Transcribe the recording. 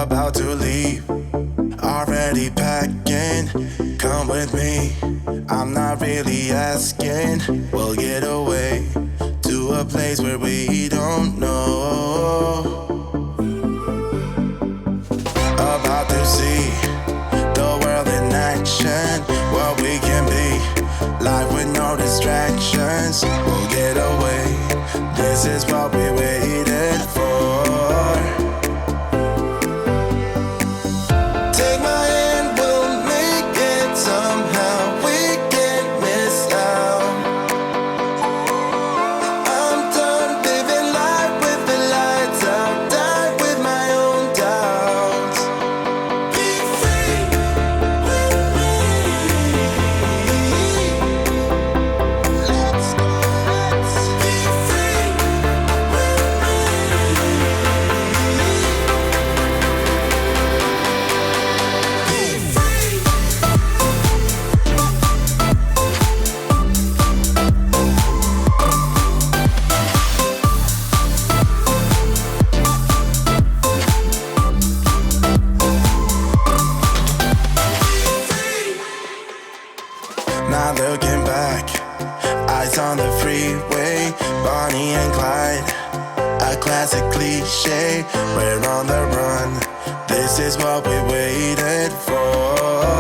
about to leave, already packing. Come with me, I'm not really asking. We'll get away to a place where we don't know. About to see the world in action, what we can be, life with no distractions. We'll get away, this is what we waited for. Take my hand, we'll make it somehow. We can't miss out. I'm done living life with the lights out, die with my own doubts. Be free with me. Let's go, let's be free with me. Be free. Not looking back, eyes on the freeway, Bonnie and Clyde, a classic cliche. We're on the run, this is what we waited for.